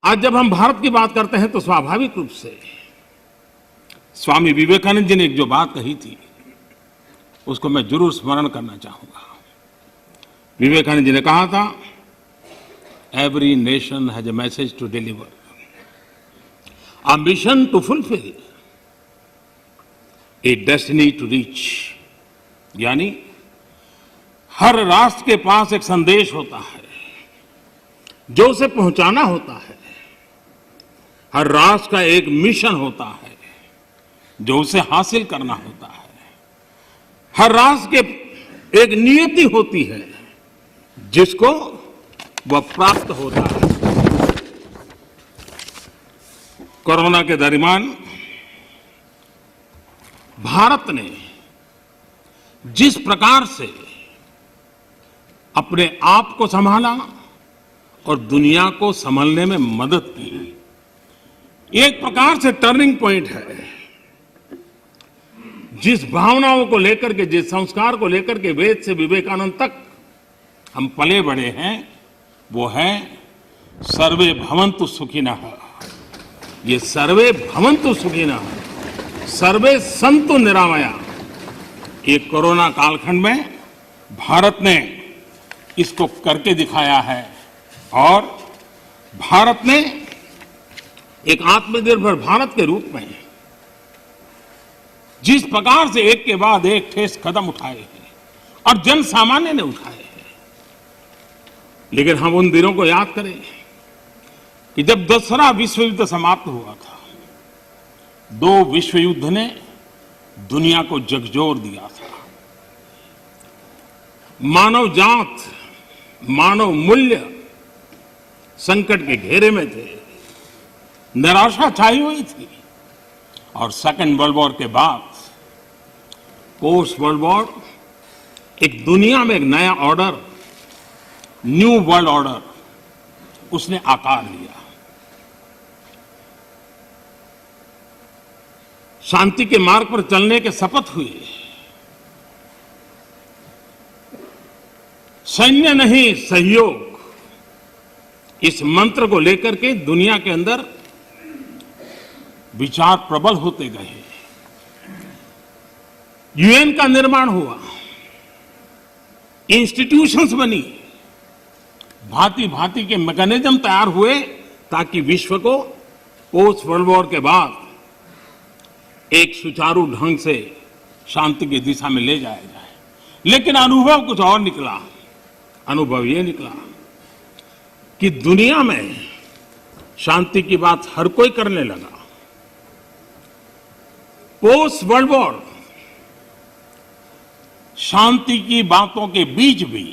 आज जब हम भारत की बात करते हैं तो स्वाभाविक रूप से स्वामी विवेकानंद जी ने एक जो बात कही थी उसको मैं जरूर स्मरण करना चाहूंगा। विवेकानंद जी ने कहा था, every nation has a message to deliver, a mission to fulfil, a destiny to reach. यानी हर राष्ट्र के पास एक संदेश होता है जो उसे पहुंचाना होता है। हर राष्ट्र का एक मिशन होता है जो उसे हासिल करना होता है। हर राष्ट्र के एक नियति होती है जिसको वह प्राप्त होता है। कोरोना के दरमियान भारत ने जिस प्रकार से अपने आप को संभाला और दुनिया को संभालने में मदद की, एक प्रकार से टर्निंग पॉइंट है। जिस भावनाओं को लेकर के, जिस संस्कार को लेकर के वेद से विवेकानंद तक हम पले बड़े हैं, वो है सर्वे भवन्तु सुखिनः। ये सर्वे भवन्तु सुखिनः, सर्वे सन्तु निरामया, ये कोरोना कालखंड में भारत ने इसको करके दिखाया है। और भारत ने एक आत्मनिर्भर भारत के रूप में जिस प्रकार से एक के बाद एक ठोस कदम उठाए हैं और जन सामान्य ने उठाए हैं, लेकिन हम उन दिनों को याद करें कि जब दूसरा विश्व युद्ध समाप्त हुआ था, दो विश्व युद्ध ने दुनिया को झकझोर दिया था। मानव जात, मानव मूल्य संकट के घेरे में थे, निराशा छाई हुई थी। और सेकेंड वर्ल्ड वॉर के बाद पोस्ट वर्ल्ड वॉर एक दुनिया में एक नया ऑर्डर, न्यू वर्ल्ड ऑर्डर, उसने आकार लिया। शांति के मार्ग पर चलने के शपथ हुए। सैन्य नहीं सहयोग, इस मंत्र को लेकर के दुनिया के अंदर विचार प्रबल होते गए। यूएन का निर्माण हुआ, इंस्टीट्यूशंस बनी, भांति भांति के मैकेनिज्म तैयार हुए ताकि विश्व को पोस्ट वर्ल्ड वॉर के बाद एक सुचारू ढंग से शांति की दिशा में ले जाया जाए। लेकिन अनुभव कुछ और निकला। अनुभव ये निकला कि दुनिया में शांति की बात हर कोई करने लगा। पोस्ट वर्ल्ड वॉर शांति की बातों के बीच भी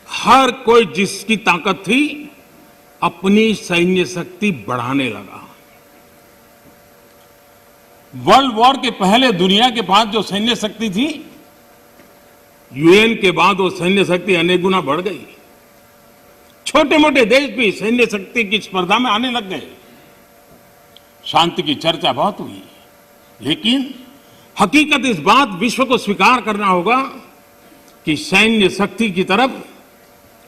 हर कोई जिसकी ताकत थी अपनी सैन्य शक्ति बढ़ाने लगा। वर्ल्ड वॉर के पहले दुनिया के पास जो सैन्य शक्ति थी, यूएन के बाद वो सैन्य शक्ति अनेक गुना बढ़ गई। छोटे मोटे देश भी सैन्य शक्ति की स्पर्धा में आने लग गए। शांति की चर्चा बहुत हुई, लेकिन हकीकत इस बात विश्व को स्वीकार करना होगा कि सैन्य शक्ति की तरफ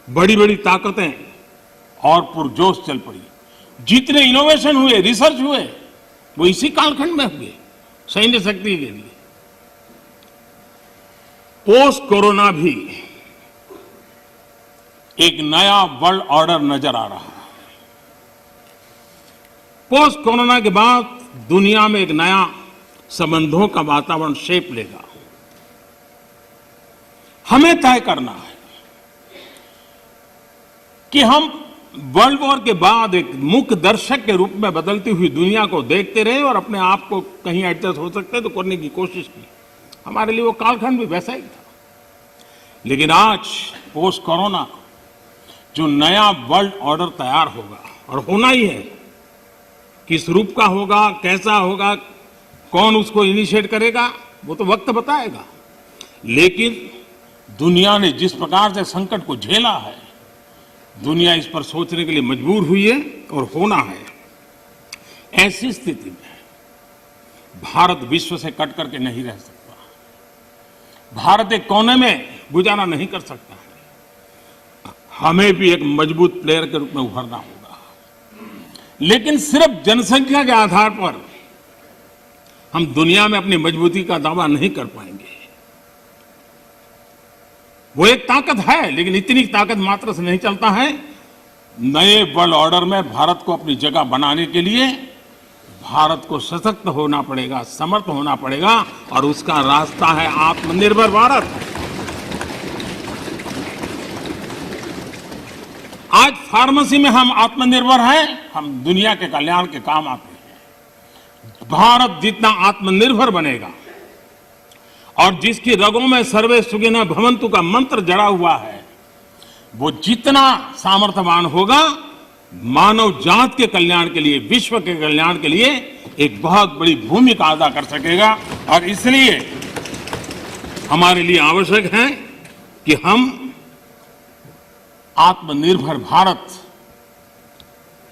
बड़ी बड़ी ताकतें और पुरजोश चल पड़ी। जितने इनोवेशन हुए, रिसर्च हुए, वो इसी कालखंड में हुए सैन्य शक्ति के लिए। पोस्ट कोरोना भी एक नया वर्ल्ड ऑर्डर नजर आ रहा है। पोस्ट कोरोना के बाद दुनिया में एक नया संबंधों का वातावरण शेप लेगा। हमें तय करना है कि हम वर्ल्ड वॉर के बाद एक मुख्य दर्शक के रूप में बदलती हुई दुनिया को देखते रहे और अपने आप को कहीं एडजस्ट हो सकते तो करने की कोशिश की। हमारे लिए वो कालखंड भी वैसा ही था। लेकिन आज पोस्ट कोरोना जो नया वर्ल्ड ऑर्डर तैयार होगा, और होना ही है, किस रूप का होगा, कैसा होगा, कौन उसको इनिशिएट करेगा, वो तो वक्त बताएगा। लेकिन दुनिया ने जिस प्रकार से संकट को झेला है, दुनिया इस पर सोचने के लिए मजबूर हुई है और होना है। ऐसी स्थिति में भारत विश्व से कट करके नहीं रह सकता। भारत एक कोने में गुजारा नहीं कर सकता। हमें भी एक मजबूत प्लेयर के रूप में उभरना होगा। लेकिन सिर्फ जनसंख्या के आधार पर हम दुनिया में अपनी मजबूती का दावा नहीं कर पाएंगे। वो एक ताकत है, लेकिन इतनी ताकत मात्र से नहीं चलता है। नए वर्ल्ड ऑर्डर में भारत को अपनी जगह बनाने के लिए भारत को सशक्त होना पड़ेगा, समर्थ होना पड़ेगा, और उसका रास्ता है आत्मनिर्भर भारत। आज फार्मेसी में हम आत्मनिर्भर हैं, हम दुनिया के कल्याण के काम आते हैं। भारत जितना आत्मनिर्भर बनेगा और जिसकी रगों में सर्वे सुखिनः भवन्तु का मंत्र जड़ा हुआ है, वो जितना सामर्थ्यवान होगा, मानव जात के कल्याण के लिए, विश्व के कल्याण के लिए एक बहुत बड़ी भूमिका अदा कर सकेगा। और इसलिए हमारे लिए आवश्यक है कि हम आत्मनिर्भर भारत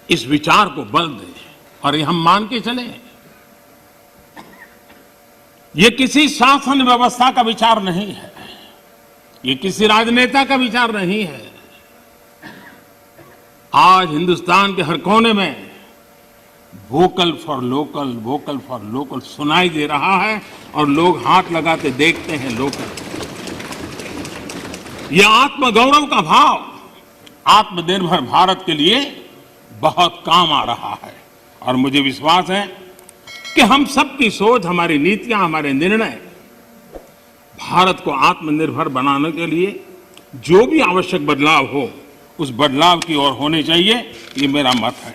इस विचार को बल दें और ये हम मान के चलें। ये किसी शासन व्यवस्था का विचार नहीं है, ये किसी राजनेता का विचार नहीं है। आज हिंदुस्तान के हर कोने में वोकल फॉर लोकल सुनाई दे रहा है और लोग हाथ लगाते देखते हैं लोकल। यह आत्मगौरव का भाव आत्मनिर्भर भारत के लिए बहुत काम आ रहा है। और मुझे विश्वास है कि हम सबकी सोच, हमारी नीतियां, हमारे निर्णय भारत को आत्मनिर्भर बनाने के लिए जो भी आवश्यक बदलाव हो, उस बदलाव की ओर होने चाहिए। ये मेरा मत है।